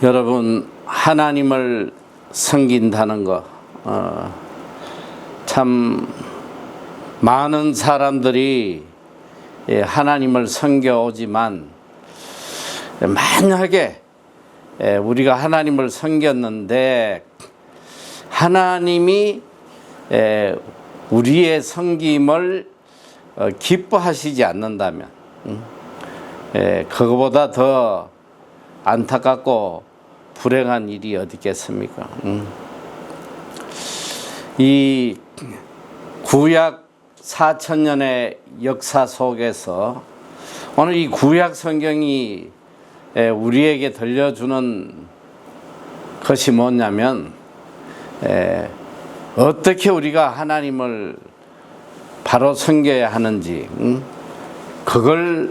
여러분, 하나님을 섬긴다는 거, 참 많은 사람들이 하나님을 섬겨오지만, 만약에 우리가 하나님을 섬겼는데 하나님이 우리의 섬김을 기뻐하시지 않는다면, 그거보다 더 안타깝고 불행한 일이 어디 있겠습니까? 이 구약 4000년의 역사 속에서 오늘 이 구약 성경이 우리에게 들려주는 것이 뭐냐면, 어떻게 우리가 하나님을 바로 섬겨야 하는지, 그걸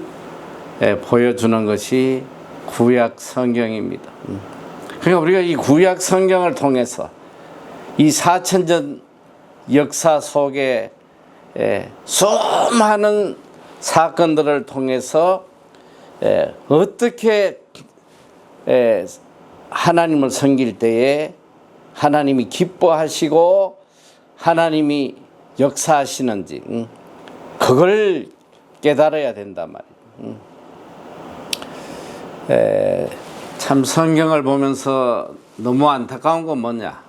보여주는 것이 구약 성경입니다. 그러니까 우리가 이 구약 성경을 통해서 이 4000년 역사 속에 수많은 사건들을 통해서 어떻게 하나님을 섬길 때에 하나님이 기뻐하시고 하나님이 역사하시는지, 그걸 깨달아야 된단 말이에요. 참 성경을 보면서 너무 안타까운 건 뭐냐,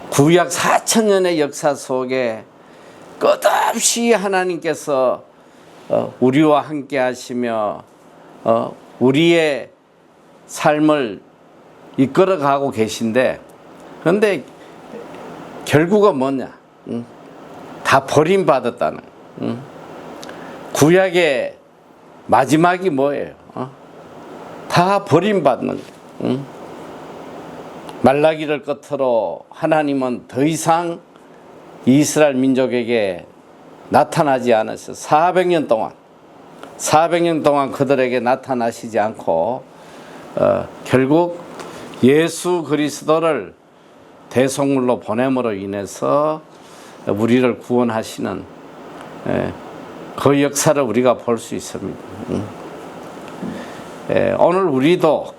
구약 4000년의 역사 속에 끝없이 하나님께서 우리와 함께 하시며 우리의 삶을 이끌어가고 계신데, 그런데 결국은 뭐냐, 다 버림받았다는, 구약의 마지막이 뭐예요? 다 버림받는 거예요. 말라기를 끝으로 하나님은 더 이상 이스라엘 민족에게 나타나지 않았어요. 400년 동안 그들에게 나타나시지 않고 결국 예수 그리스도를 대속물로 보냄으로 인해서 우리를 구원하시는 그 역사를 우리가 볼 수 있습니다. 오늘 우리도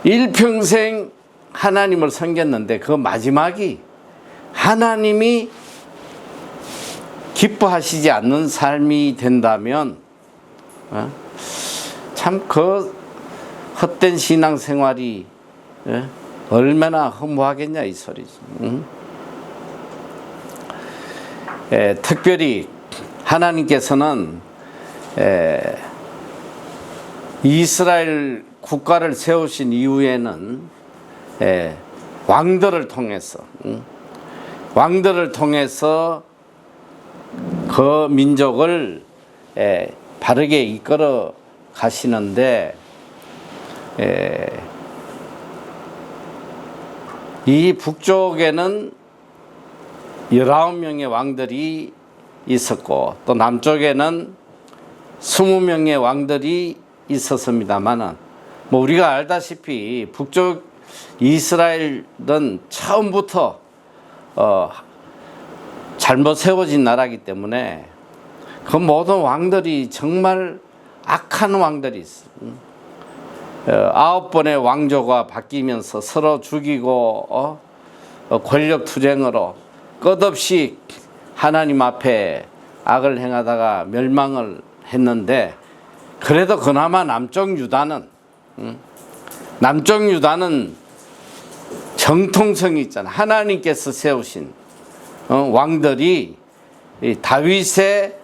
일평생 하나님을 섬겼는데 그 마지막이 하나님이 기뻐하시지 않는 삶이 된다면, 참 그 헛된 신앙생활이 얼마나 허무하겠냐 이 소리지. 특별히 하나님께서는 이스라엘 국가를 세우신 이후에는 왕들을 통해서 그 민족을 바르게 이끌어 가시는데, 이 북쪽에는 19명의 왕들이 있었고 또 남쪽에는 20명의 왕들이 있었습니다만은, 뭐 우리가 알다시피 북쪽 이스라엘은 처음부터 잘못 세워진 나라이기 때문에 그 모든 왕들이 정말 악한 왕들이 있어요. 9번의 왕조가 바뀌면서 서로 죽이고 권력 투쟁으로 끝없이 하나님 앞에 악을 행하다가 멸망을 했는데, 그래도 그나마 남쪽 유다는 정통성이 있잖아. 하나님께서 세우신 왕들이 다윗의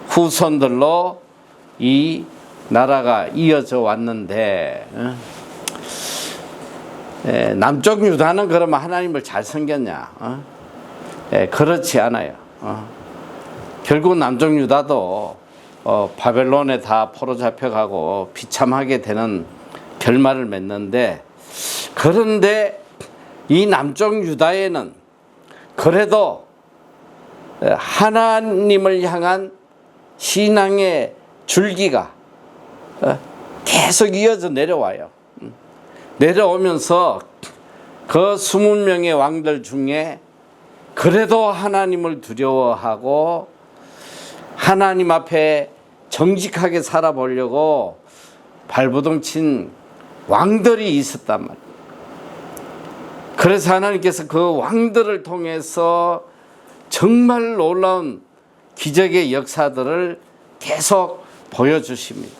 후손들로 이 나라가 이어져 왔는데, 남쪽 유다는 그러면 하나님을 잘 섬겼냐? 그렇지 않아요. 결국 남쪽 유다도 바벨론에 다 포로 잡혀가고 비참하게 되는 결말을 맺는데, 그런데 이 남쪽 유다에는 그래도 하나님을 향한 신앙의 줄기가 계속 이어져 내려와요. 내려오면서 그 20명의 왕들 중에 그래도 하나님을 두려워하고 하나님 앞에 정직하게 살아보려고 발버둥 친 왕들이 있었단 말이에요. 그래서 하나님께서 그 왕들을 통해서 정말 놀라운 기적의 역사들을 계속 보여주십니다.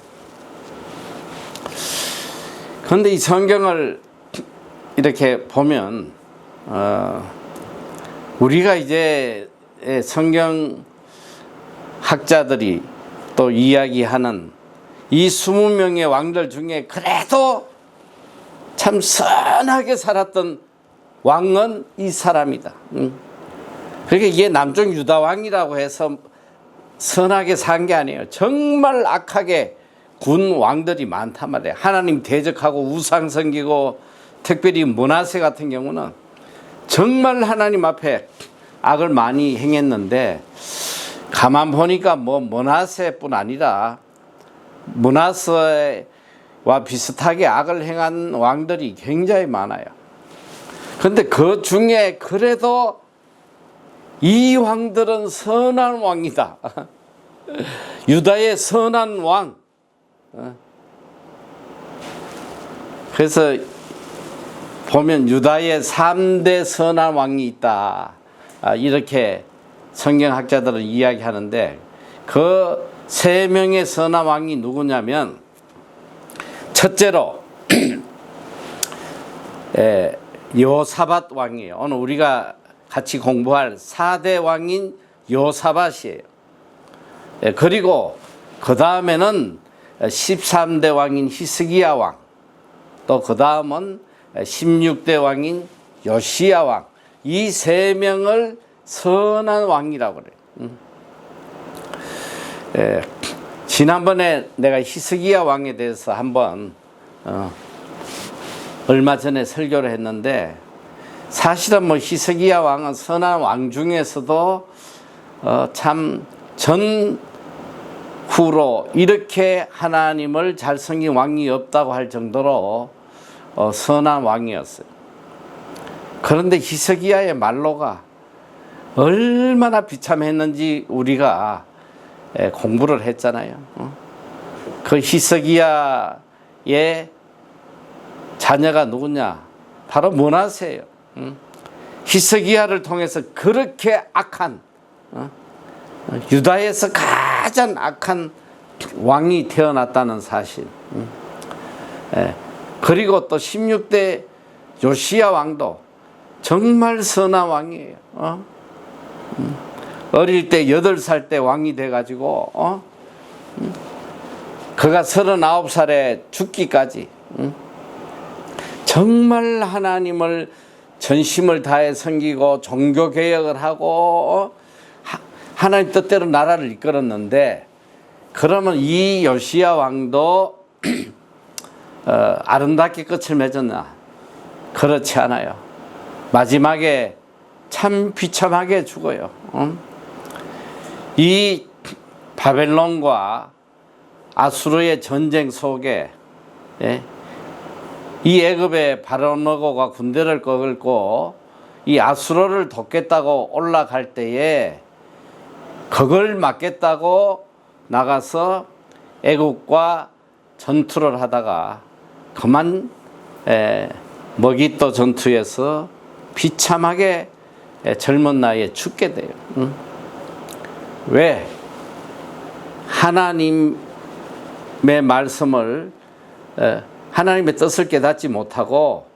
그런데 이 성경을 이렇게 보면 우리가 이제 성경 학자들이 또 이야기하는 이 20명의 왕들 중에 그래도 참 선하게 살았던 왕은 이 사람이다. 그러니까 이게 남쪽 유다 왕이라고 해서 선하게 산 게 아니에요. 정말 악하게 군 왕들이 많단 말이에요. 하나님 대적하고 우상 섬기고, 특별히 므낫세 같은 경우는 정말 하나님 앞에 악을 많이 행했는데, 가만 보니까 므낫세뿐 아니라 므낫세와 비슷하게 악을 행한 왕들이 굉장히 많아요. 그런데 그 중에 그래도 이 왕들은 선한 왕이다. 유다의 선한 왕. 그래서 보면 유다의 3대 선한 왕이 있다. 이렇게 성경학자들은 이야기하는데, 그 3명의 선한 왕이 누구냐면, 첫째로 여호사밧 왕이에요. 오늘 우리가 같이 공부할 4대 왕인 여호사밧이에요. 그리고 그 다음에는 13대 왕인 히스기야 왕, 또 그 다음은 16대 왕인 요시야 왕, 이 3명을 선한 왕이라고 그래요. 지난번에 내가 히스기야 왕에 대해서 한번 얼마 전에 설교를 했는데, 사실은 히스기야 왕은 선한 왕 중에서도 참 전후로 이렇게 하나님을 잘 섬긴 왕이 없다고 할 정도로 선한 왕이었어요. 그런데 히스기야의 말로가 얼마나 비참했는지 우리가 공부를 했잖아요. 그 히스기야의 자녀가 누구냐? 바로 므낫세예요. 히스기야를 통해서 그렇게 악한, 유다에서 가장 악한 왕이 태어났다는 사실. 그리고 또 16대 요시야 왕도 정말 선한 왕이에요. 어릴 때 8살 때 왕이 돼가지고 그가 39살에 죽기까지 정말 하나님을 전심을 다해 섬기고 종교개혁을 하고 하나님 뜻대로 나라를 이끌었는데, 그러면 이 요시야 왕도 아름답게 끝을 맺었나? 그렇지 않아요. 마지막에 참 비참하게 죽어요. 이 바벨론과 아수르의 전쟁 속에 이 애굽의 바로너고가 군대를 끌고 이 아수르를 돕겠다고 올라갈 때에 그걸 막겠다고 나가서 애굽과 전투를 하다가 그만 머깃도 전투에서 비참하게 젊은 나이에 죽게 돼요. 왜? 하나님의 말씀을, 하나님의 뜻을 깨닫지 못하고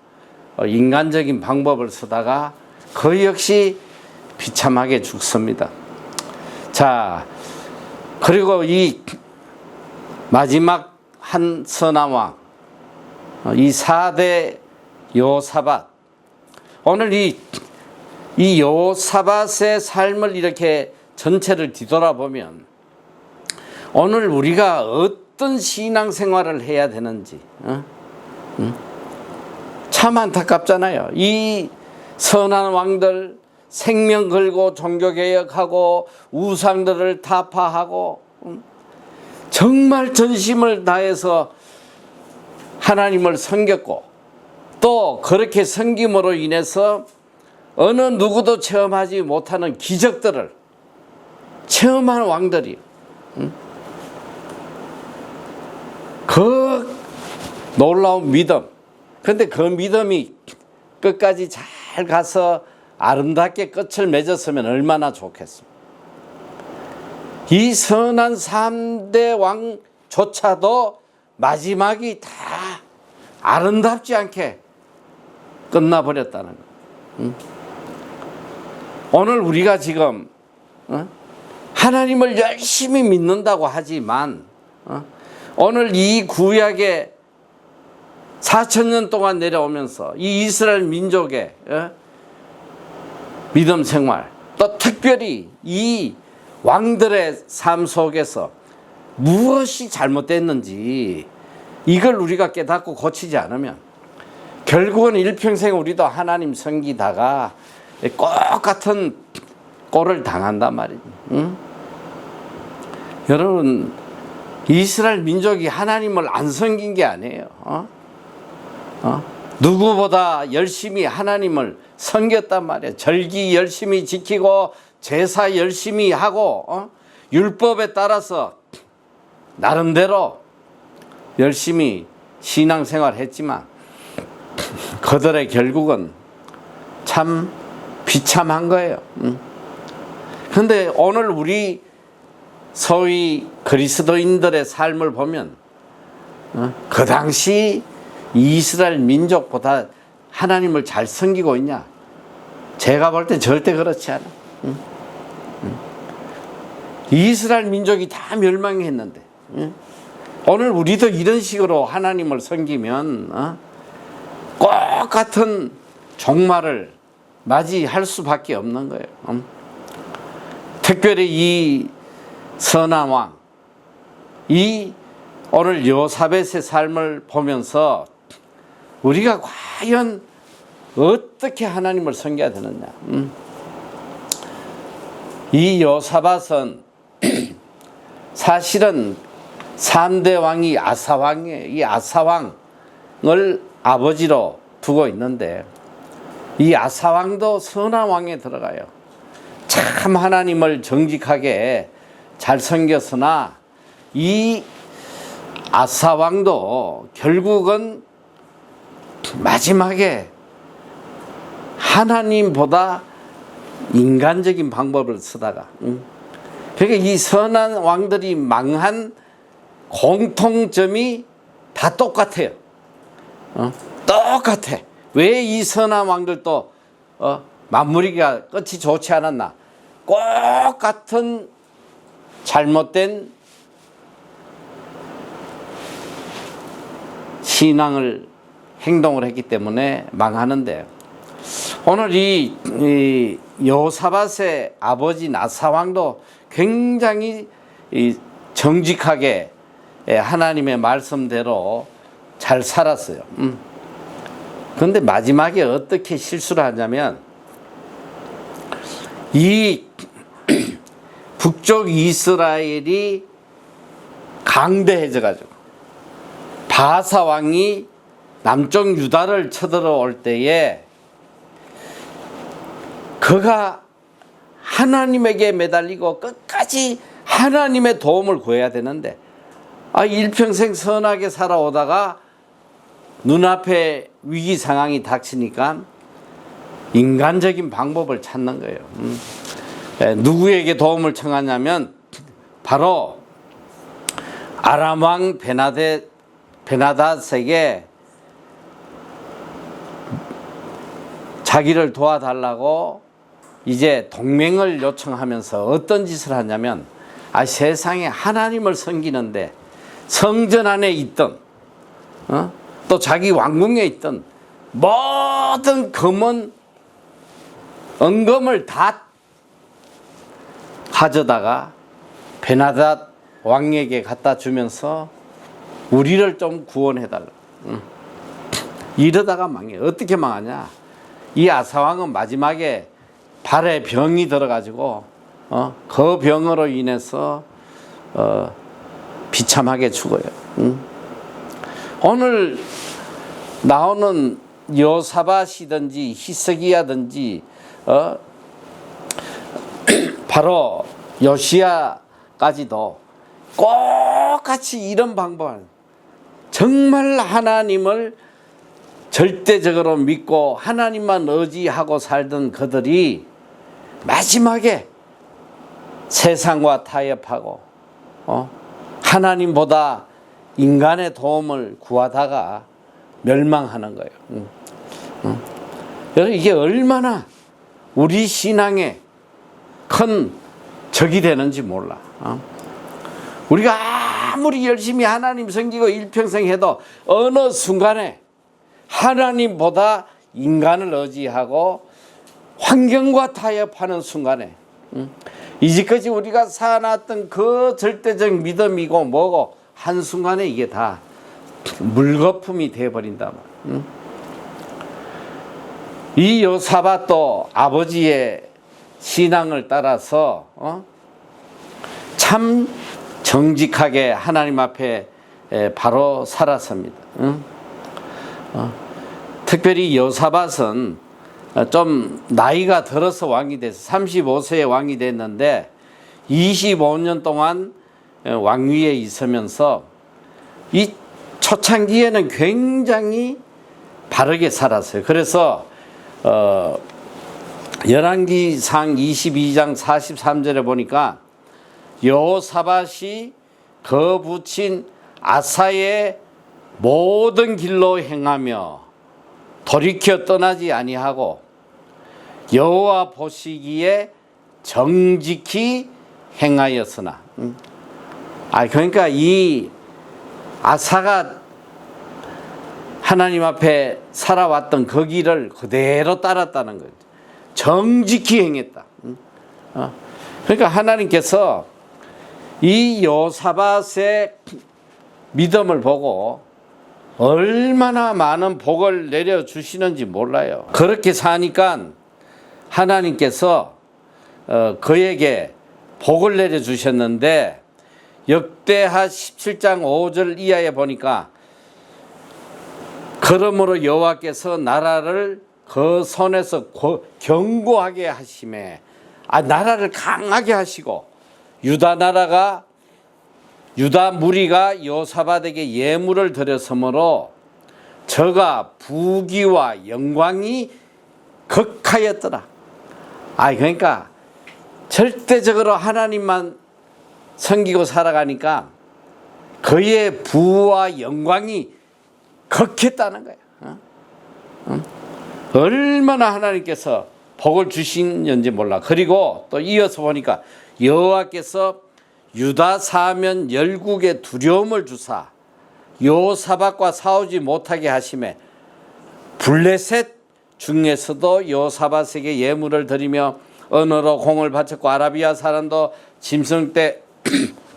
인간적인 방법을 쓰다가 그 역시 비참하게 죽습니다. 자, 그리고 이 마지막 한 선한 왕, 이 4대 여호사밧. 오늘 이 여호사밧의 삶을 이렇게 전체를 뒤돌아보면 오늘 우리가 어떤 신앙생활을 해야 되는지 참 안타깝잖아요. 이 선한 왕들 생명 걸고 종교개혁하고 우상들을 타파하고 정말 전심을 다해서 하나님을 섬겼고, 또 그렇게 섬김으로 인해서 어느 누구도 체험하지 못하는 기적들을 체험한 왕들이. 그 놀라운 믿음. 근데 그 믿음이 끝까지 잘 가서 아름답게 끝을 맺었으면 얼마나 좋겠습니까? 이 선한 3대 왕조차도 마지막이 다 아름답지 않게 끝나버렸다는 거. 오늘 우리가 지금 하나님을 열심히 믿는다고 하지만 오늘 이 구약에 4,000년 동안 내려오면서 이 이스라엘 민족의 믿음 생활, 또 특별히 이 왕들의 삶 속에서 무엇이 잘못됐는지 이걸 우리가 깨닫고 고치지 않으면 결국은 일평생 우리도 하나님 섬기다가 똑같은 꼴을 당한단 말이지. 응? 여러분, 이스라엘 민족이 하나님을 안 섬긴 게 아니에요. 누구보다 열심히 하나님을 섬겼단 말이에요. 절기 열심히 지키고 제사 열심히 하고 율법에 따라서 나름대로 열심히 신앙생활 했지만 그들의 결국은 참 비참한 거예요. 그런데 오늘 우리 소위 그리스도인들의 삶을 보면 그 당시 이스라엘 민족보다 하나님을 잘 섬기고 있냐? 제가 볼 때 절대 그렇지 않아. 이스라엘 민족이 다 멸망했는데 오늘 우리도 이런 식으로 하나님을 섬기면 똑같은 종말을 맞이할 수밖에 없는 거예요. 특별히 이 선한 왕, 이 오늘 요사벳의 삶을 보면서 우리가 과연 어떻게 하나님을 섬겨야 되느냐. 이 요사밧은 사실은 3대 왕이 아사왕이에요. 이 아사왕을 아버지로 두고 있는데 이 아사왕도 선한 왕에 들어가요. 참 하나님을 정직하게 잘 섬겼으나 이 아사왕도 결국은 마지막에 하나님보다 인간적인 방법을 쓰다가 그러니까 이 선한 왕들이 망한 공통점이 다 똑같아요. 똑같아. 왜 이 선한 왕들도 마무리가 끝이 좋지 않았나? 똑같은 잘못된 신앙을 행동을 했기 때문에 망하는데 오늘 이 요사밧의 아버지 나사왕도 굉장히 정직하게 하나님의 말씀대로 잘 살았어요. 그런데 마지막에 어떻게 실수를 하냐면 이 북쪽 이스라엘이 강대해져 가지고 바사 왕이 남쪽 유다를 쳐들어올 때에 그가 하나님에게 매달리고 끝까지 하나님의 도움을 구해야 되는데 일평생 선하게 살아오다가 눈앞에 위기 상황이 닥치니까 인간적인 방법을 찾는 거예요. 누구에게 도움을 청하냐면 바로 아람 왕 베나닷에게 자기를 도와달라고 이제 동맹을 요청하면서 어떤 짓을 하냐면 세상에 하나님을 섬기는데 성전 안에 있던 또 자기 왕궁에 있던 모든 금은 은금을 다 가져다가 베나닷 왕에게 갖다 주면서 우리를 좀 구원해달라. 이러다가 망해. 어떻게 망하냐? 이 아사왕은 마지막에 발에 병이 들어가지고 그 병으로 인해서 비참하게 죽어요. 오늘 나오는 요사밧이든지 히스기야든지 바로 요시야까지도 똑같이 이런 방법을 정말 하나님을 절대적으로 믿고 하나님만 의지하고 살던 그들이 마지막에 세상과 타협하고 하나님보다 인간의 도움을 구하다가 멸망하는 거예요. 여러분, 이게 얼마나 우리 신앙에 큰 적이 되는지 몰라. 우리가 아무리 열심히 하나님 섬기고 일평생 해도 어느 순간에 하나님보다 인간을 의지하고 환경과 타협하는 순간에 이제까지 우리가 살아왔던 그 절대적 믿음이고 뭐고 한순간에 이게 다 물거품이 되어버린다. 이 여사밧도 아버지의 신앙을 따라서 참 정직하게 하나님 앞에 바로 살았습니다. 특별히 여사밧은 좀 나이가 들어서 왕이 돼서 35세에 왕이 됐는데 25년 동안 왕위에 있으면서 이 초창기에는 굉장히 바르게 살았어요. 그래서 열왕기상 22장 43절에 보니까 여호사밧이 거붙인 아사의 모든 길로 행하며 돌이켜 떠나지 아니하고 여호와 보시기에 정직히 행하였으나 그러니까 이 아사가 하나님 앞에 살아왔던 그 길을 그대로 따랐다는 거죠. 정직히 행했다. 그러니까 하나님께서 이 여호사밧의 믿음을 보고 얼마나 많은 복을 내려주시는지 몰라요. 그렇게 사니까 하나님께서 그에게 복을 내려주셨는데 역대하 17장 5절 이하에 보니까 그러므로 여호와께서 나라를 그 손에서 견고하게 하심에 나라를 강하게 하시고 유다 무리가 여호사밧에게 예물을 드렸으므로 저가 부귀와 영광이 극하였더라. 그러니까 절대적으로 하나님만 섬기고 살아가니까 그의 부와 영광이 극했다는 거야. 얼마나 하나님께서 복을 주시는지 몰라. 그리고 또 이어서 보니까 여호와께서 유다 사면 열국에 두려움을 주사 여호사밧과 싸우지 못하게 하심에 블레셋 중에서도 여호사밧에게 예물을 드리며 언어로 공을 바쳤고 아라비아 사람도 짐승 때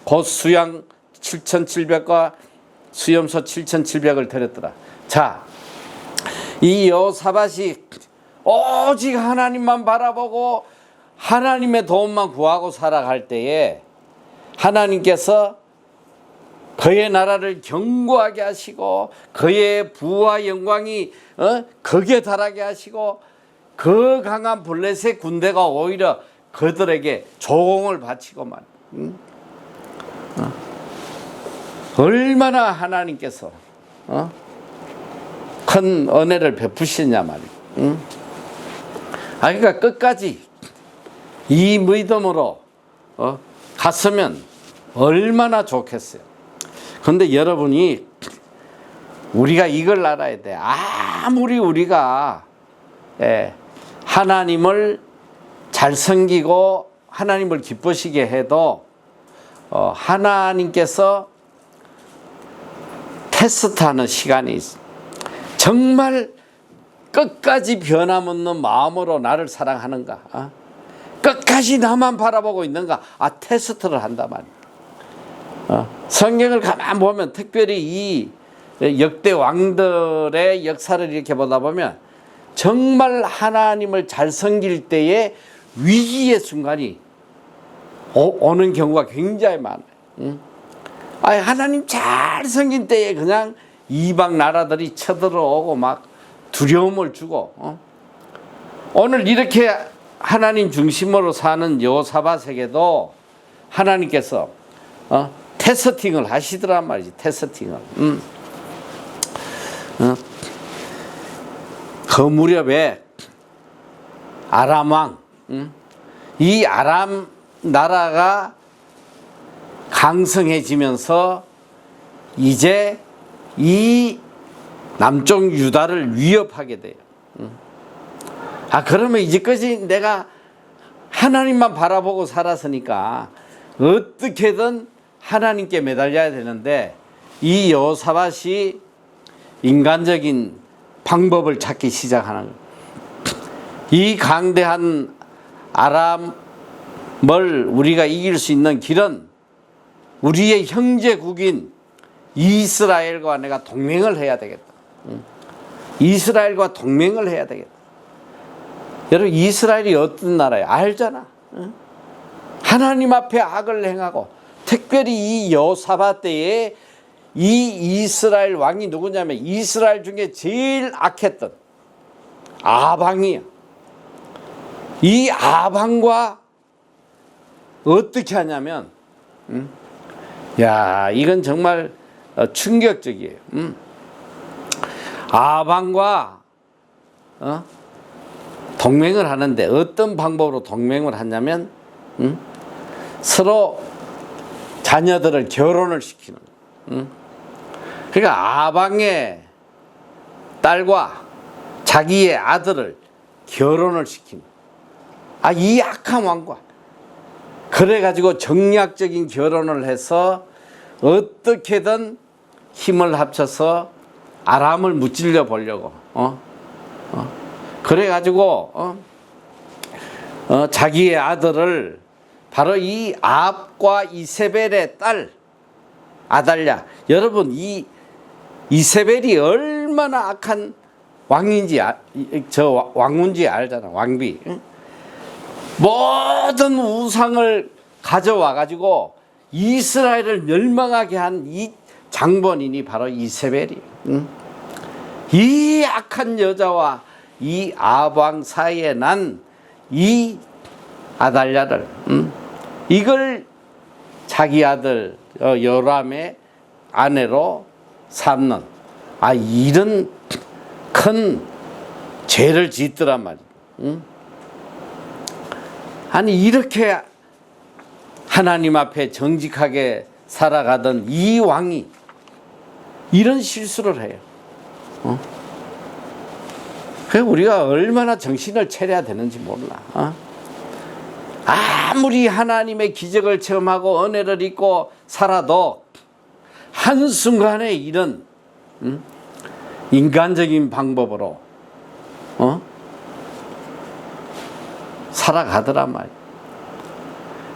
곧 수양 7,700과 수염소 7,700을 드렸더라. 자, 이 여호사밧이 오직 하나님만 바라보고 하나님의 도움만 구하고 살아갈 때에 하나님께서 그의 나라를 견고하게 하시고 그의 부와 영광이 극에 달하게 하시고 그 강한 블레셋 군대가 오히려 그들에게 조공을 바치고만 얼마나 하나님께서 큰 은혜를 베푸시냐 말이에요. 그러니까 끝까지 이 믿음으로 갔으면 얼마나 좋겠어요. 그런데 여러분이 우리가 이걸 알아야 돼. 아무리 우리가 하나님을 잘 섬기고 하나님을 기쁘시게 해도 하나님께서 테스트하는 시간이 있어. 정말 끝까지 변함없는 마음으로 나를 사랑하는가? 끝까지 나만 바라보고 있는가? 테스트를 한단 말이야. 성경을 가만 보면 특별히 이 역대 왕들의 역사를 이렇게 보다 보면 정말 하나님을 잘 섬길 때에 위기의 순간이 오는 경우가 굉장히 많아요. 하나님 잘 섬긴 때에 그냥 이방 나라들이 쳐들어오고 막 두려움을 주고 오늘 이렇게 하나님 중심으로 사는 여호사밧에게도 하나님께서 테스팅을 하시더란 말이지. 테스팅을. 그 무렵에 아람 왕, 이 아람 나라가 강성해지면서 이제 이 남쪽 유다를 위협하게 돼요. 그러면 이제까지 내가 하나님만 바라보고 살았으니까 어떻게든 하나님께 매달려야 되는데, 이 여호사밧이 인간적인 방법을 찾기 시작하는 거예요. 이 강대한 아람을 우리가 이길 수 있는 길은 우리의 형제국인 이스라엘과 내가 동맹을 해야 되겠다. 이스라엘과 동맹을 해야 되겠다. 여러분, 이스라엘이 어떤 나라예요? 알잖아. 하나님 앞에 악을 행하고, 특별히 이 여호사밧 때에 이 이스라엘 왕이 누구냐면 이스라엘 중에 제일 악했던 아방이야. 이 아방과 어떻게 하냐면, 이건 정말 충격적이에요. 아방과 동맹을 하는데 어떤 방법으로 동맹을 하냐면, 서로 자녀들을 결혼을 시키는 거예요. 그러니까 아방의 딸과 자기의 아들을 결혼을 시키는 거예요. 이 악한 왕과 그래가지고 정략적인 결혼을 해서 어떻게든 힘을 합쳐서 아람을 무찔러 보려고 그래가지고 자기의 아들을 바로 이 아합과 이세벨의 딸 아달랴. 여러분, 이 이세벨이 얼마나 악한 왕인지 저 왕군지 알잖아. 왕비. 모든 우상을 가져와 가지고 이스라엘을 멸망하게 한 이 장본인이 바로 이세벨이에요. 이 악한 여자와 이 아방 사이에 난 이 아달랴를 이걸 자기 아들 요람의 아내로 삼는 이런 큰 죄를 짓더란 말이에요. 이렇게 하나님 앞에 정직하게 살아가던 이 왕이 이런 실수를 해요. 그래서 우리가 얼마나 정신을 차려야 되는지 몰라. 아무리 하나님의 기적을 체험하고 은혜를 입고 살아도 한순간에 이런 인간적인 방법으로 살아가더란 말이에요.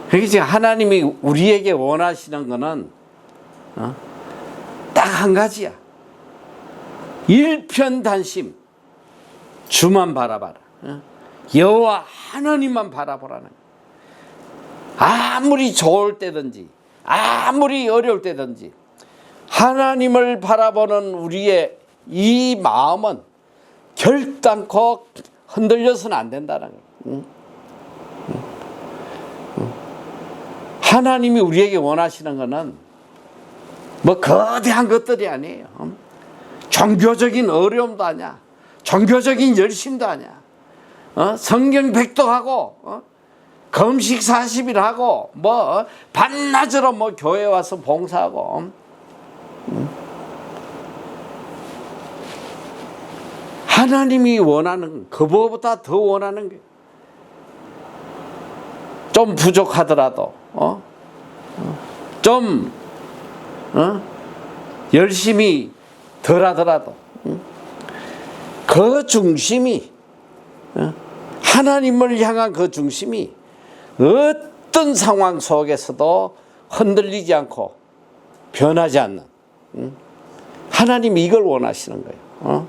그러니까 지금 하나님이 우리에게 원하시는 거는 딱 한 가지야. 일편단심, 주만 바라봐라. 여호와 하나님만 바라보라는 거야. 아무리 좋을 때든지 아무리 어려울 때든지 하나님을 바라보는 우리의 이 마음은 결단코 흔들려서는 안 된다는 거예요. 하나님이 우리에게 원하시는 것은 뭐 거대한 것들이 아니에요. 종교적인 어려움도 아니야. 종교적인 열심도 아니야. 성경 백독하고 금식 40일 하고 뭐 반나절로 뭐 교회 와서 봉사하고 하나님이 원하는 그보다 더 원하는 게 좀 부족하더라도 좀 열심히 덜 하더라도 그 중심이 하나님을 향한 그 중심이 어떤 상황 속에서도 흔들리지 않고 변하지 않는 하나님이 이걸 원하시는 거예요.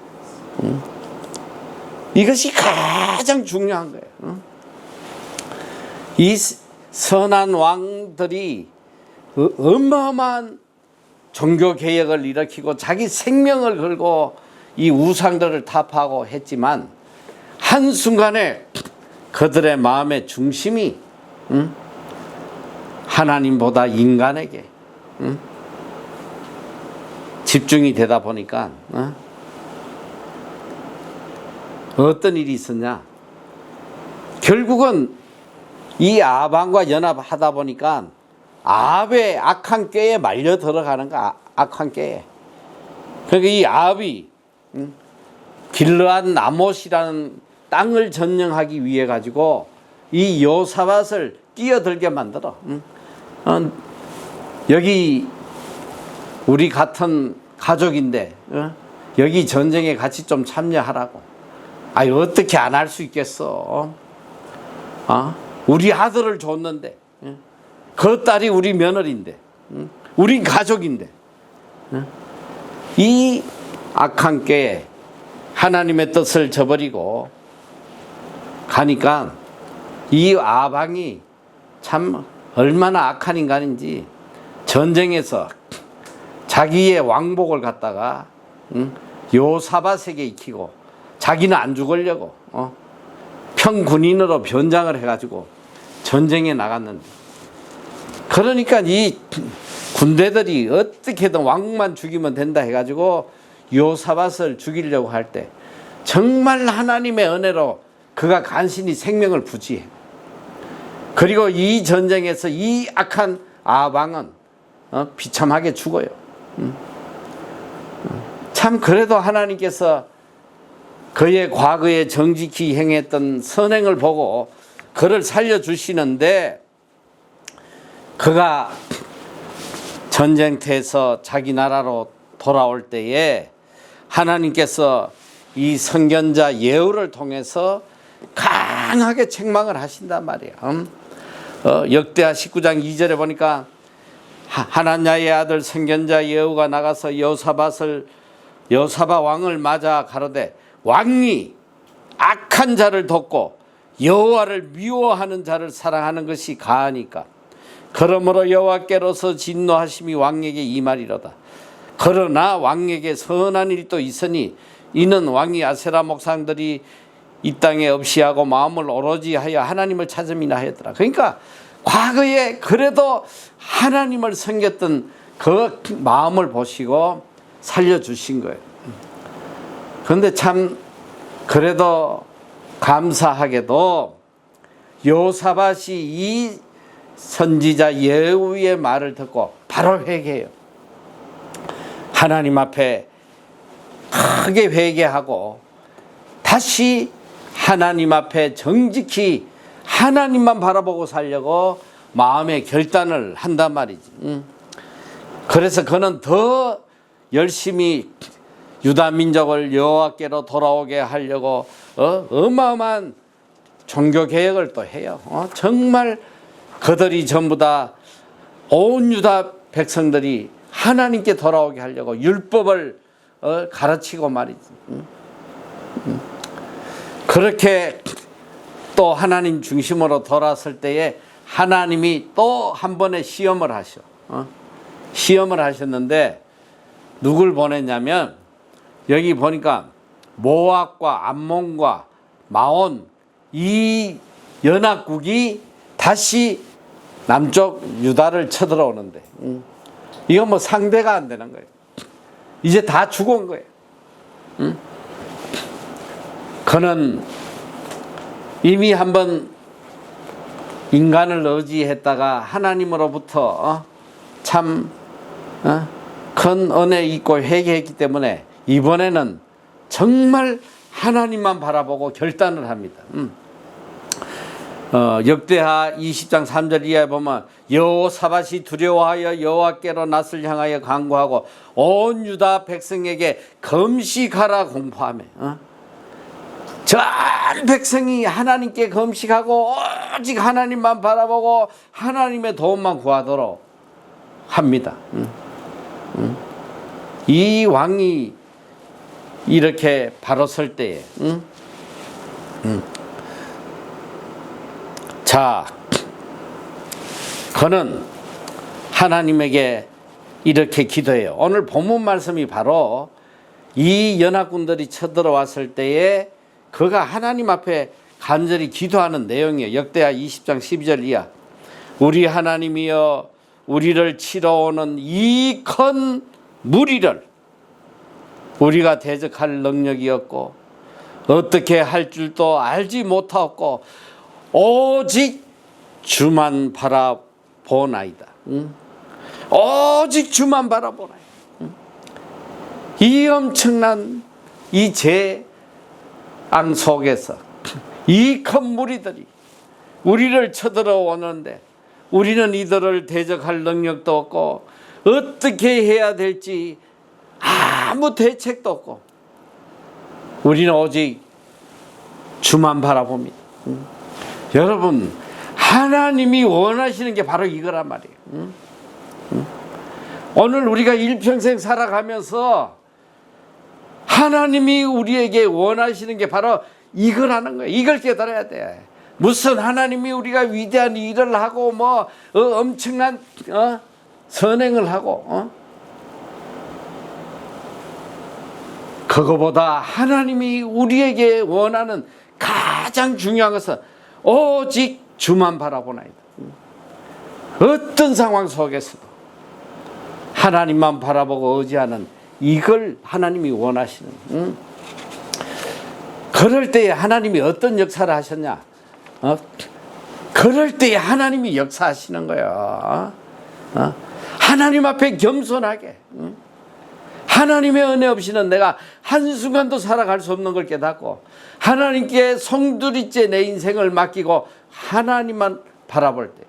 이것이 가장 중요한 거예요. 이 선한 왕들이 어마어마한 종교개혁을 일으키고 자기 생명을 걸고 이 우상들을 타파하고 했지만 한순간에 그들의 마음의 중심이 하나님보다 인간에게 집중이 되다 보니까 어떤 일이 있었냐? 결국은 이 아합과 연합하다 보니까 아합의 악한 꾀에 말려 들어가는 거, 악한 꾀에. 그러니까 이 아합이 길르앗 나못이라는 땅을 점령하기 위해 가지고 이 여호사밧을 끼어들게 만들어. 여기 우리 같은 가족인데 여기 전쟁에 같이 좀 참여하라고. 어떻게 안 할 수 있겠어? 우리 아들을 줬는데 그 딸이 우리 며느리인데 우린 가족인데 이 악한 꾀에 하나님의 뜻을 저버리고 가니까 이 아방이 참 얼마나 악한 인간인지 전쟁에서 자기의 왕복을 갖다가 여호사밧에게 익히고 자기는 안 죽으려고 평군인으로 변장을 해가지고 전쟁에 나갔는데, 그러니까 이 군대들이 어떻게든 왕만 죽이면 된다 해가지고 여호사밧을 죽이려고 할 때 정말 하나님의 은혜로 그가 간신히 생명을 부지해. 그리고 이 전쟁에서 이 악한 아방은 비참하게 죽어요. 참 그래도 하나님께서 그의 과거에 정직히 행했던 선행을 보고 그를 살려주시는데, 그가 전쟁터에서 자기 나라로 돌아올 때에 하나님께서 이 선견자 예후를 통해서 강하게 책망을 하신단 말이에요. 역대하 19장 2절에 보니까 하나냐의 아들 선견자 예후가 나가서 여호사밧 왕을 맞아 가로되 왕이 악한 자를 돕고 여호와를 미워하는 자를 사랑하는 것이 가하니까 그러므로 여호와께로서 진노하심이 왕에게 임하리로다. 그러나 왕에게 선한 일도 있으니 이는 왕이 아세라 목상들이 이 땅에 없이 하고 마음을 오로지 하여 하나님을 찾음이나 하였더라. 그러니까 과거에 그래도 하나님을 섬겼던 그 마음을 보시고 살려주신 거예요. 그런데 참 그래도 감사하게도 여호사밧이 이 선지자 예후의 말을 듣고 바로 회개해요. 하나님 앞에 크게 회개하고 다시 하나님 앞에 정직히 하나님만 바라보고 살려고 마음의 결단을 한단 말이지. 그래서 그는 더 열심히 유다 민족을 여호와께로 돌아오게 하려고 어마어마한 종교 개혁을 또 해요. 정말 그들이 전부 다 온 유다 백성들이 하나님께 돌아오게 하려고 율법을 가르치고 말이지. 그렇게 또 하나님 중심으로 돌아설 때에 하나님이 또 한 번의 시험을 하셔. 시험을 하셨는데 누굴 보냈냐면 여기 보니까 모압과 암몬과 마온 이 연합국이 다시 남쪽 유다를 쳐들어오는데 이건 뭐 상대가 안 되는 거예요. 이제 다 죽은 거예요. 그는 이미 한번 인간을 의지했다가 하나님으로부터 참 큰 은혜 있고 회개했기 때문에 이번에는 정말 하나님만 바라보고 결단을 합니다. 역대하 20장 3절 이하에 보면 여호사밧이 두려워하여 여호와께로 낯을 향하여 간구하고 온 유다 백성에게 금식하라 공포하며 전 백성이 하나님께 금식하고 오직 하나님만 바라보고 하나님의 도움만 구하도록 합니다. 이 왕이 이렇게 바로 설 때에 자, 그는 하나님에게 이렇게 기도해요. 오늘 본문 말씀이 바로 이 연합군들이 쳐들어왔을 때에 그가 하나님 앞에 간절히 기도하는 내용이에요. 역대하 20장 12절 이하. 우리 하나님이여 우리를 치러 오는 이 큰 무리를 우리가 대적할 능력이 없고 어떻게 할 줄도 알지 못하고 오직 주만 바라보나이다. 오직 주만 바라보나이다. 이 엄청난 이 재앙 속에서 이 큰 무리들이 우리를 쳐들어오는데 우리는 이들을 대적할 능력도 없고 어떻게 해야 될지 아무 대책도 없고 우리는 오직 주만 바라봅니다. 여러분, 하나님이 원하시는 게 바로 이거란 말이에요. 오늘 우리가 일평생 살아가면서 하나님이 우리에게 원하시는 게 바로 이거라는 거예요. 이걸 깨달아야 돼. 무슨 하나님이 우리가 위대한 일을 하고 뭐 엄청난 선행을 하고 그거보다 하나님이 우리에게 원하는 가장 중요한 것은 오직 주만 바라보나이다. 어떤 상황 속에서도 하나님만 바라보고 의지하는 이걸 하나님이 원하시는. 그럴 때에 하나님이 어떤 역사를 하셨냐? 그럴 때에 하나님이 역사하시는 거예요. 하나님 앞에 겸손하게. 하나님의 은혜 없이는 내가 한순간도 살아갈 수 없는 걸 깨닫고 하나님께 송두리째 내 인생을 맡기고 하나님만 바라볼 때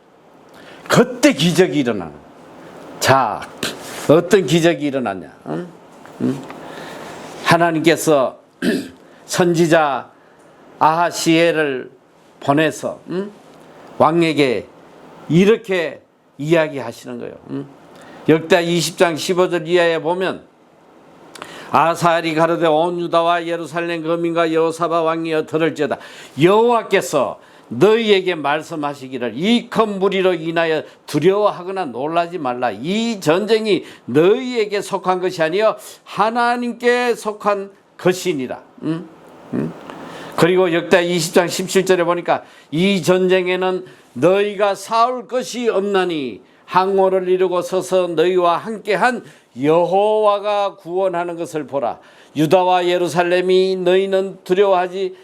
그때 기적이 일어나는. 자, 어떤 기적이 일어났냐? 하나님께서 선지자 아하시엘을 보내서 왕에게 이렇게 이야기하시는 거예요. 역대 20장 15절 이하에 보면 아사엘이 가로되 온 유다와 예루살렘 거민과 여호사밧 왕이여 들을지어다. 여호와께서 너희에게 말씀하시기를 이 큰 무리로 인하여 두려워하거나 놀라지 말라. 이 전쟁이 너희에게 속한 것이 아니요 하나님께 속한 것이니라. 그리고 역대 20장 17절에 보니까 이 전쟁에는 너희가 싸울 것이 없나니 항모를 이루고 서서 너희와 함께한 여호와가 구원하는 것을 보라. 유다와 예루살렘이 너희는 두려워하지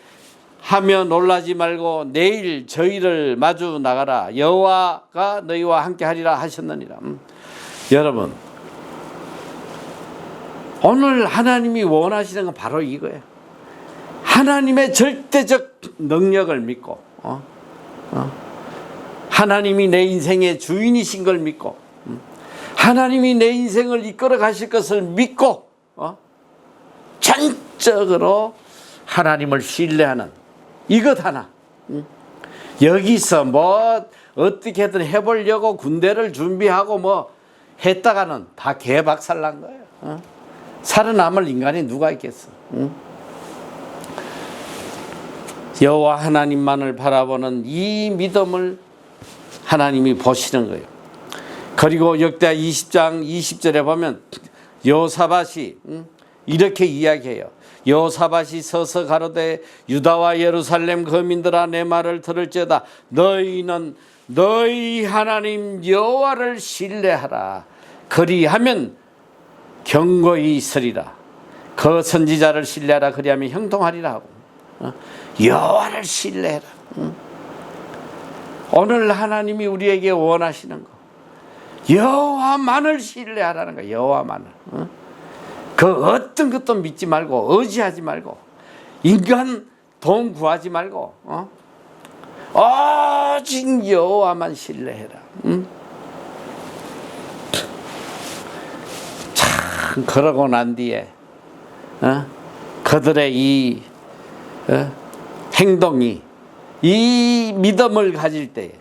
하며 놀라지 말고 내일 저희를 마주 나가라. 여호와가 너희와 함께하리라 하셨느니라. 여러분, 오늘 하나님이 원하시는 건 바로 이거예요. 하나님의 절대적 능력을 믿고 하나님이 내 인생의 주인이신 걸 믿고 하나님이 내 인생을 이끌어 가실 것을 믿고 전적으로 하나님을 신뢰하는 이것 하나. 여기서 뭐 어떻게든 해보려고 군대를 준비하고 뭐 했다가는 다 개박살난 거예요. 살아남을 인간이 누가 있겠어. 여호와 하나님만을 바라보는 이 믿음을 하나님이 보시는 거예요. 그리고 역대 20장 20절에 보면 여호사밧이 이렇게 이야기해요. 여호사밧이 서서 가로되 유다와 예루살렘 거민들아 내 말을 들을지어다. 너희는 너희 하나님 여호와를 신뢰하라. 그리하면 경고히 있으리라. 그 선지자를 신뢰하라. 그리하면 형통하리라 하고 여호와를 신뢰해라. 오늘 하나님이 우리에게 원하시는 거 여호와만을 신뢰하라는 거야. 여호와만을. 그 어떤 것도 믿지 말고 의지하지 말고 인간 돈 구하지 말고 오직 여호와만 신뢰해라. 참 그러고 난 뒤에 그들의 이 행동이 이 믿음을 가질 때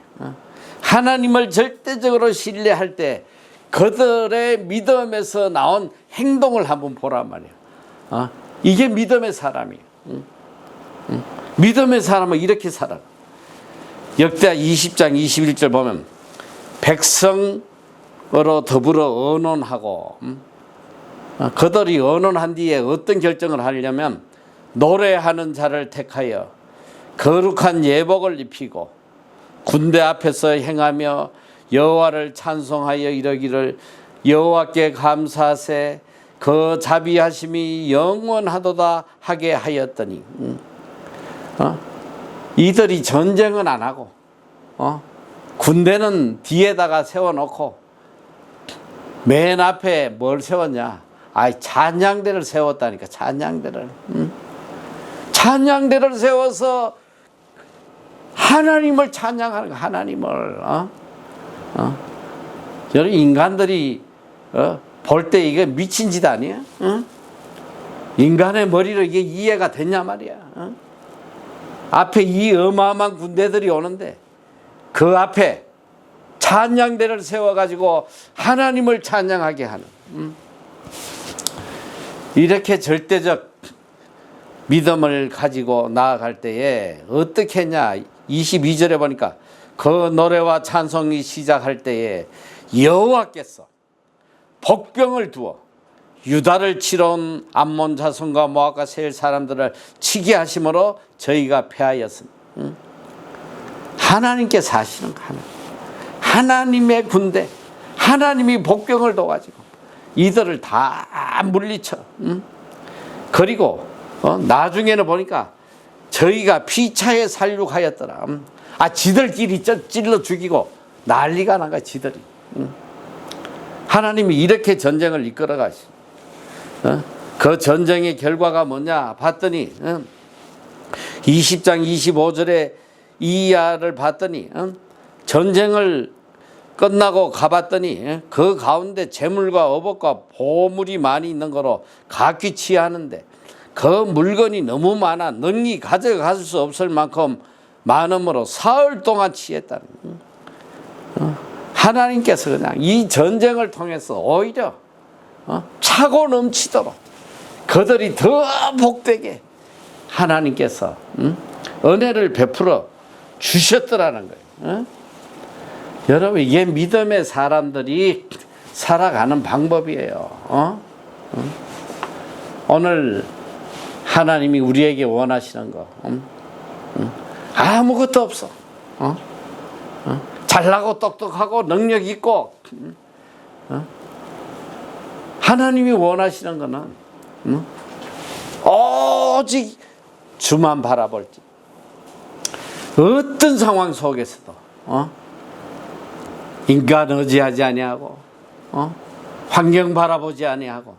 하나님을 절대적으로 신뢰할 때 그들의 믿음에서 나온 행동을 한번 보란 말이에요. 이게 믿음의 사람이에요. 믿음의 사람은 이렇게 살아. 역대 20장 21절 보면 백성으로 더불어 언론하고 그들이 언론한 뒤에 어떤 결정을 하려면 노래하는 자를 택하여 거룩한 예복을 입히고 군대 앞에서 행하며 여호와를 찬송하여 이러기를 여호와께 감사하세 그 자비하심이 영원하도다 하게 하였더니 이들이 전쟁은 안 하고 군대는 뒤에다가 세워놓고 맨 앞에 뭘 세웠냐? 찬양대를 세웠다니까. 찬양대를 세워서 하나님을 찬양하는 거. 하나님을 여러분, 인간들이 볼 때 이게 미친 짓 아니야? 인간의 머리로 이게 이해가 됐냐 말이야. 앞에 이 어마어마한 군대들이 오는데 그 앞에 찬양대를 세워가지고 하나님을 찬양하게 하는, 이렇게 절대적 믿음을 가지고 나아갈 때에 어떻게 했냐? 22절에 보니까 그 노래와 찬송이 시작할 때에 여호와께서 복병을 두어 유다를 치러 온 암몬 자손과 모압과 세일 사람들을 치게 하심으로 저희가 패하였습니다. 하나님께서 하시는 거. 하나님의 군대, 하나님이 복병을 둬가지고 이들을 다 물리쳐. 그리고 나중에는 보니까 저희가 피차에 살육하였더라. 지들끼리 찔러 죽이고 난리가 난 거야, 지들이. 하나님이 이렇게 전쟁을 이끌어 가시. 그 전쟁의 결과가 뭐냐 봤더니 20장 25절에 이야를 봤더니 전쟁을 끝나고 가봤더니 그 가운데 재물과 어복과 보물이 많이 있는 거로 각기 취하는데 그 물건이 너무 많아 능히 가져갈 수 없을 만큼 많음으로 사흘 동안 취했다는 거예요. 하나님께서 그냥 이 전쟁을 통해서 오히려 차고 넘치도록 그들이 더 복되게 하나님께서 은혜를 베풀어 주셨더라는 거예요. 여러분, 이게 믿음의 사람들이 살아가는 방법이에요. 오늘 하나님이 우리에게 원하시는 거 아무것도 없어. 잘나고 똑똑하고 능력 있고 하나님이 원하시는 거는 오직 주만 바라볼지, 어떤 상황 속에서도 인간 의지하지 아니하고 환경 바라보지 아니하고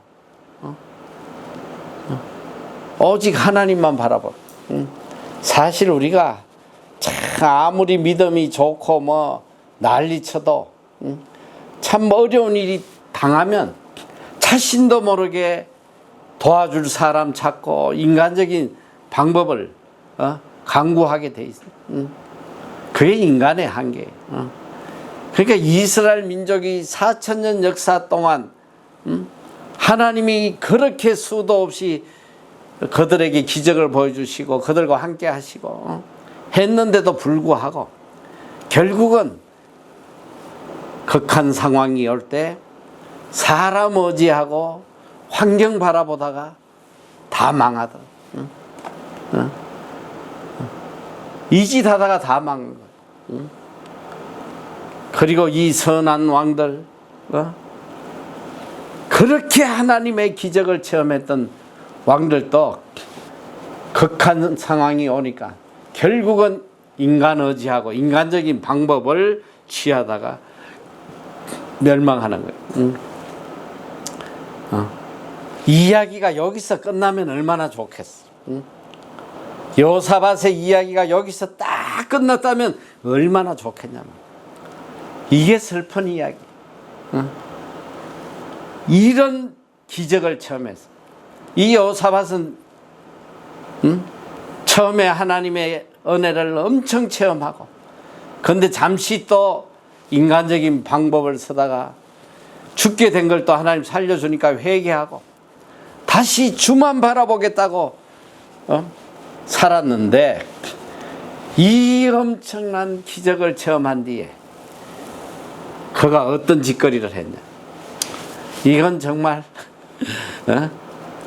오직 하나님만 바라보. 사실 우리가 참 아무리 믿음이 좋고 뭐 난리쳐도 참 어려운 일이 당하면 자신도 모르게 도와줄 사람 찾고 인간적인 방법을 강구하게 돼 있어요. 그게 인간의 한계예요. 그러니까 이스라엘 민족이 4,000년 역사 동안 하나님이 그렇게 수도 없이 그들에게 기적을 보여주시고 그들과 함께 하시고 했는데도 불구하고 결국은 극한 상황이 올 때 사람 의지하고 환경 바라보다가 다 망하더라. 이 짓 하다가 다 망한 거야. 그리고 이 선한 왕들, 그렇게 하나님의 기적을 체험했던 왕들도 극한 상황이 오니까 결국은 인간 의지하고 인간적인 방법을 취하다가 멸망하는 거예요. 이야기가 여기서 끝나면 얼마나 좋겠어. 여호사밧의 이야기가 여기서 딱 끝났다면 얼마나 좋겠냐면, 이게 슬픈 이야기. 이런 기적을 체험했어. 이 여호사밧은 처음에 하나님의 은혜를 엄청 체험하고, 그런데 잠시 또 인간적인 방법을 쓰다가 죽게 된 걸 또 하나님 살려주니까 회개하고 다시 주만 바라보겠다고 살았는데, 이 엄청난 기적을 체험한 뒤에 그가 어떤 짓거리를 했냐. 이건 정말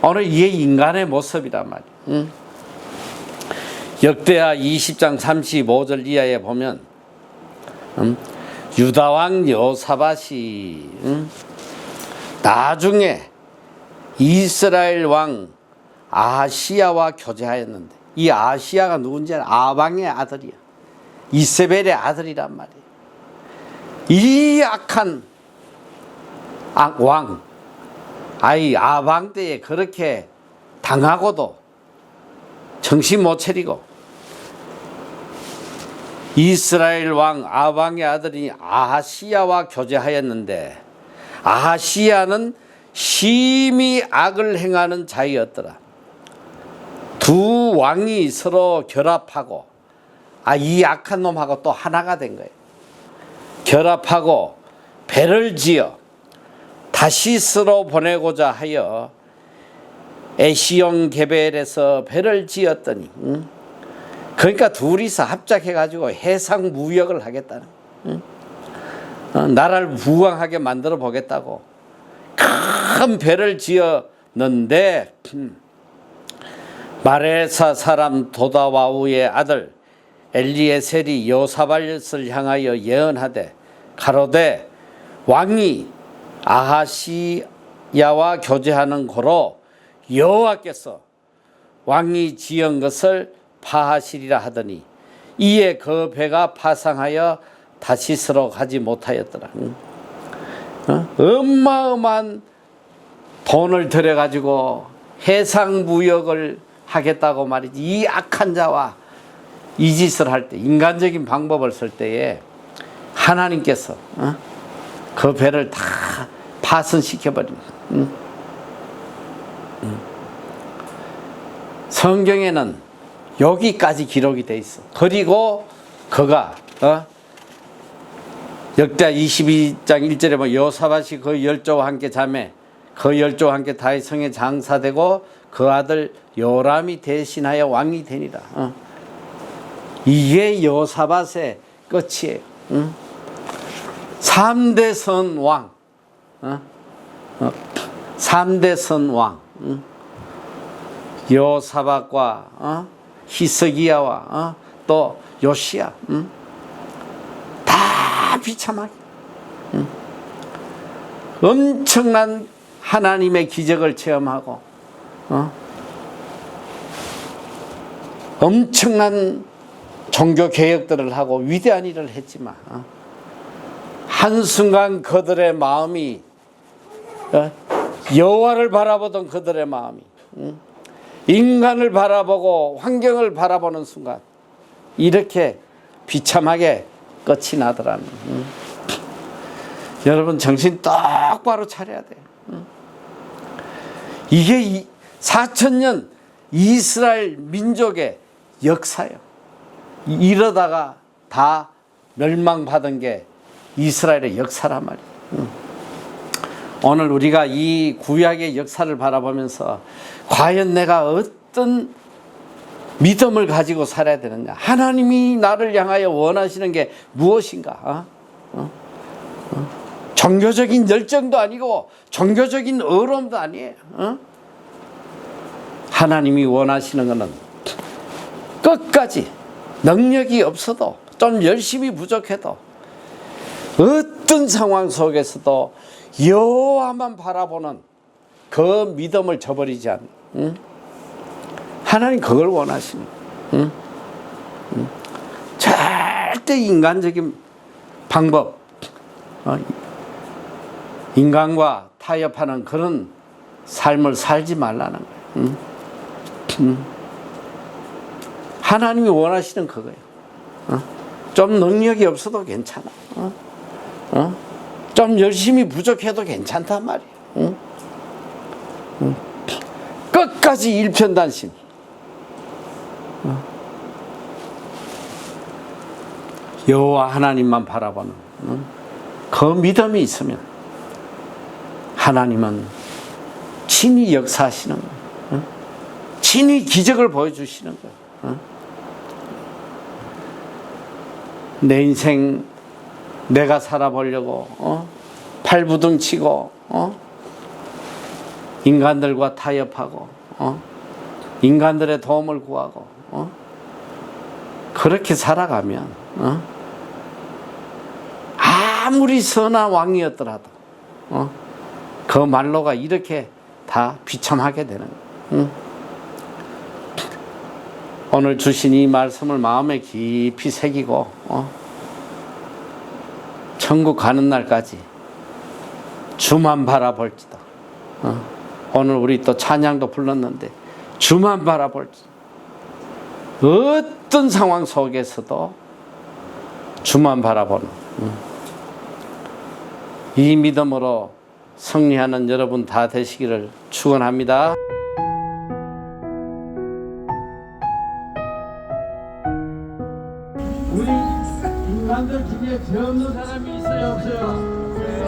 오늘 이게 인간의 모습이란 말이에요. 역대하 20장 35절 이하에 보면 유다왕 여호사밧이 나중에 이스라엘 왕 아하시야와 교제하였는데, 이 아하시야가 누군지 아방의 아들이야. 이세벨의 아들이란 말이야. 이 악한 왕, 아방 때에 그렇게 당하고도 정신 못 차리고 이스라엘 왕 아방의 아들이 아하시야와 교제하였는데, 아하시야는 심히 악을 행하는 자였더라. 두 왕이 서로 결합하고, 이 악한 놈하고 또 하나가 된 거예요. 결합하고 배를 지어 다시스로 보내고자 하여 에시온 게벨에서 배를 지었더니, 그러니까 둘이서 합작해가지고 해상 무역을 하겠다는, 나라를 부강하게 만들어 보겠다고 큰 배를 지었는데, 마레사 사람 도다와우의 아들 엘리에셀이 여호사밧을 향하여 예언하되 가로되, 왕이 아하시야와 교제하는 고로 여호와께서 왕이 지은 것을 파하시리라 하더니, 이에 그 배가 파상하여 다시스로 가지 못하였더라. 어마어마한 돈을 들여가지고 해상 무역을 하겠다고 말이지. 이 악한 자와 이 짓을 할 때, 인간적인 방법을 쓸 때에 하나님께서 그 배를 다 파손시켜버립니다. 성경에는 여기까지 기록이 돼 있어. 그리고 그가 역대하 22장 1절에 보면 여호사밧이 그 열조와 함께 자매, 그 열조와 함께 다윗 성에 장사되고 그 아들 요람이 대신하여 왕이 되니라. 이게 여호사밧의 끝이에요. 3대 선왕, 3대 선왕, 여호사밧과 히스기야와 또 요시야, 다 비참하게 엄청난 하나님의 기적을 체험하고 엄청난 종교 개혁들을 하고 위대한 일을 했지만, 한순간 그들의 마음이, 여호와를 바라보던 그들의 마음이 인간을 바라보고 환경을 바라보는 순간 이렇게 비참하게 끝이 나더라는. 여러분 정신 똑바로 차려야 돼요. 이게 4,000년 이스라엘 민족의 역사예요. 이러다가 다 멸망받은 게 이스라엘의 역사란 말이에요. 오늘 우리가 이 구약의 역사를 바라보면서 과연 내가 어떤 믿음을 가지고 살아야 되느냐, 하나님이 나를 향하여 원하시는 게 무엇인가, 종교적인 열정도 아니고 종교적인 어려움도 아니에요. 하나님이 원하시는 것은 끝까지 능력이 없어도, 좀 열심히 부족해도, 어떤 상황 속에서도 여호와만 바라보는 그 믿음을 저버리지 않는, 하나님 그걸 원하시는, 절대 인간적인 방법, 인간과 타협하는 그런 삶을 살지 말라는 거예요. 하나님이 원하시는 그거예요. 좀 능력이 없어도 괜찮아. 좀 열심히 부족해도 괜찮단 말이에요. 끝까지 일편단심. 여호와 하나님만 바라보는 그 믿음이 있으면 하나님은 친히 역사하시는 거예요. 친히 기적을 보여주시는 거예요. 내 인생 내가 살아보려고 팔부둥치고 인간들과 타협하고 인간들의 도움을 구하고 그렇게 살아가면 아무리 선한 왕이었더라도 그 말로가 이렇게 다 비참하게 되는 거예요. 오늘 주신 이 말씀을 마음에 깊이 새기고 천국 가는 날까지 주만 바라볼지다. 오늘 우리 또 찬양도 불렀는데 주만 바라볼지다. 어떤 상황 속에서도 주만 바라보는 이 믿음으로 승리하는 여러분 다 되시기를 축원합니다. 우리 인간들 중에 죄 없는 사람이 있어요, 없어요? 네.